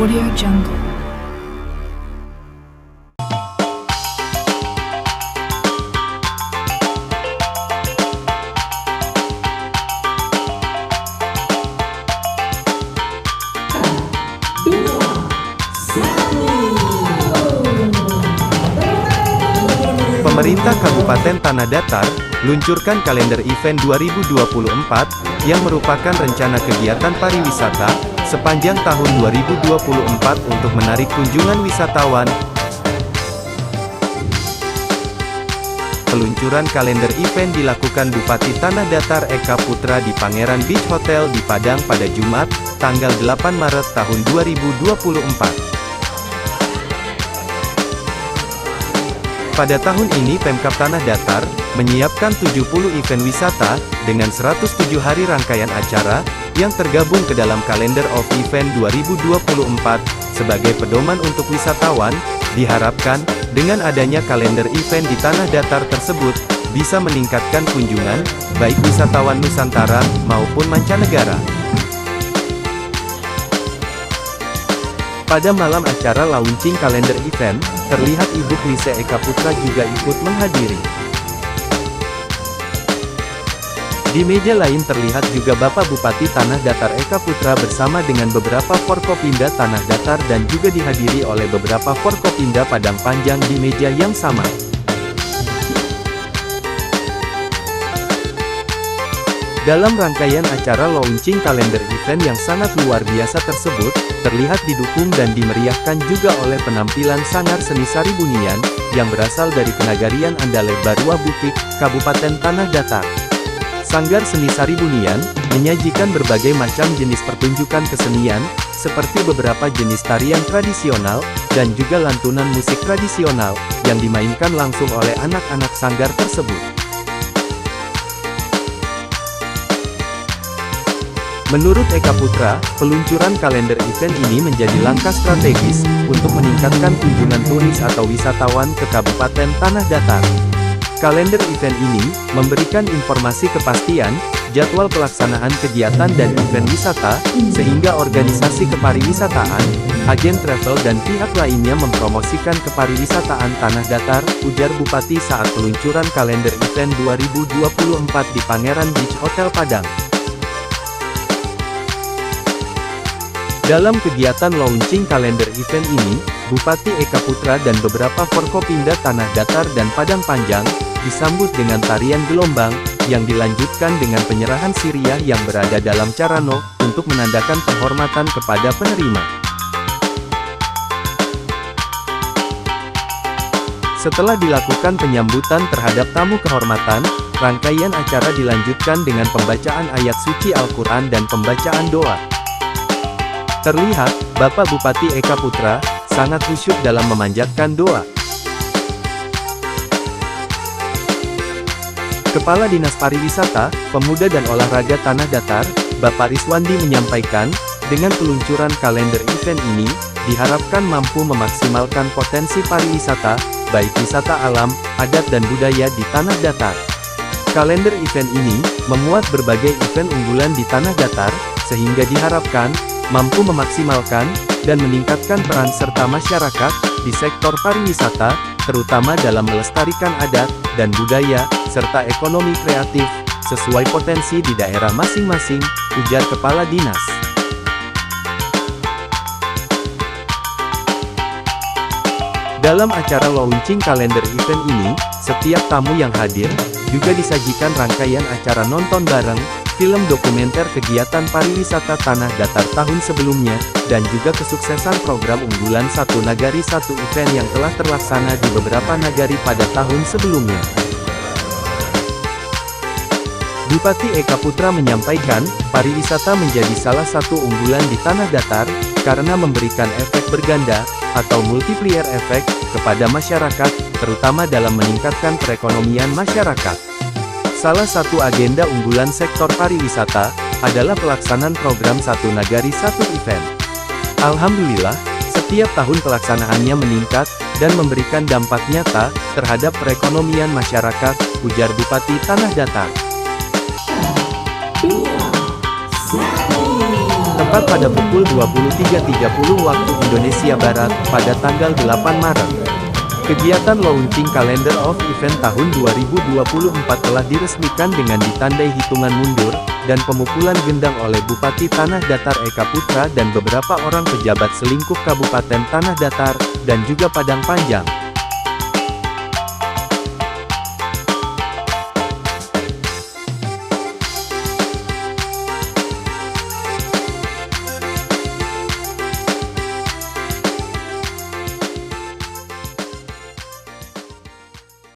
Audio Jungle. Pemerintah Kabupaten Tanah Datar luncurkan kalender event 2024 yang merupakan rencana kegiatan pariwisata sepanjang tahun 2024 untuk menarik kunjungan wisatawan. Peluncuran kalender event dilakukan Bupati Tanah Datar Eka Putra di Pangeran Beach Hotel di Padang pada Jumat, tanggal 8 Maret tahun 2024. Pada tahun ini Pemkab Tanah Datar menyiapkan 70 event wisata dengan 107 hari rangkaian acara yang tergabung ke dalam kalender of event 2024 sebagai pedoman untuk wisatawan. Diharapkan dengan adanya kalender event di Tanah Datar tersebut bisa meningkatkan kunjungan baik wisatawan Nusantara maupun mancanegara. Pada malam acara launching kalender event, terlihat Ibu Klise Eka Putra juga ikut menghadiri. Di meja lain terlihat juga Bapak Bupati Tanah Datar Eka Putra bersama dengan beberapa Forkopimda Tanah Datar dan juga dihadiri oleh beberapa Forkopimda Padang Panjang di meja yang sama. Dalam rangkaian acara launching kalender event yang sangat luar biasa tersebut, terlihat didukung dan dimeriahkan juga oleh penampilan sanggar seni Saribunian, yang berasal dari Kenagarian Andale Barua Bukit, Kabupaten Tanah Datar. Sanggar seni Saribunian menyajikan berbagai macam jenis pertunjukan kesenian, seperti beberapa jenis tarian tradisional, dan juga lantunan musik tradisional, yang dimainkan langsung oleh anak-anak sanggar tersebut. Menurut Eka Putra, peluncuran kalender event ini menjadi langkah strategis untuk meningkatkan kunjungan turis atau wisatawan ke Kabupaten Tanah Datar. Kalender event ini memberikan informasi kepastian, jadwal pelaksanaan kegiatan dan event wisata, sehingga organisasi kepariwisataan, agen travel dan pihak lainnya mempromosikan kepariwisataan Tanah Datar, ujar Bupati saat peluncuran kalender event 2024 di Pangeran Beach Hotel Padang. Dalam kegiatan launching kalender event ini, Bupati Eka Putra dan beberapa Forkopimda Tanah Datar dan Padang Panjang disambut dengan tarian gelombang, yang dilanjutkan dengan penyerahan siriah yang berada dalam carano, untuk menandakan penghormatan kepada penerima. Setelah dilakukan penyambutan terhadap tamu kehormatan, rangkaian acara dilanjutkan dengan pembacaan ayat suci Al-Quran dan pembacaan doa. Terlihat, Bapak Bupati Eka Putra sangat khusyuk dalam memanjatkan doa. Kepala Dinas Pariwisata, Pemuda dan Olahraga Tanah Datar, Bapak Riswandi menyampaikan, dengan peluncuran kalender event ini, diharapkan mampu memaksimalkan potensi pariwisata, baik wisata alam, adat dan budaya di Tanah Datar. Kalender event ini memuat berbagai event unggulan di Tanah Datar, sehingga diharapkan mampu memaksimalkan dan meningkatkan peran serta masyarakat di sektor pariwisata, terutama dalam melestarikan adat dan budaya serta ekonomi kreatif sesuai potensi di daerah masing-masing, ujar Kepala Dinas. Dalam acara launching kalender event ini, setiap tamu yang hadir juga disajikan rangkaian acara nonton bareng film dokumenter kegiatan pariwisata Tanah Datar tahun sebelumnya, dan juga kesuksesan program unggulan Satu Nagari Satu Event yang telah terlaksana di beberapa nagari pada tahun sebelumnya. Bupati Eka Putra menyampaikan, pariwisata menjadi salah satu unggulan di Tanah Datar, karena memberikan efek berganda, atau multiplier efek, kepada masyarakat, terutama dalam meningkatkan perekonomian masyarakat. Salah satu agenda unggulan sektor pariwisata adalah pelaksanaan program Satu Nagari Satu Event. Alhamdulillah, setiap tahun pelaksanaannya meningkat dan memberikan dampak nyata terhadap perekonomian masyarakat, ujar Bupati Tanah Datar. tepat pada pukul 23.30 waktu Indonesia Barat, pada tanggal 8 Maret. Kegiatan launching Calendar of Event tahun 2024 telah diresmikan dengan ditandai hitungan mundur, dan pemukulan gendang oleh Bupati Tanah Datar Eka Putra dan beberapa orang pejabat selingkuh Kabupaten Tanah Datar, dan juga Padang Panjang.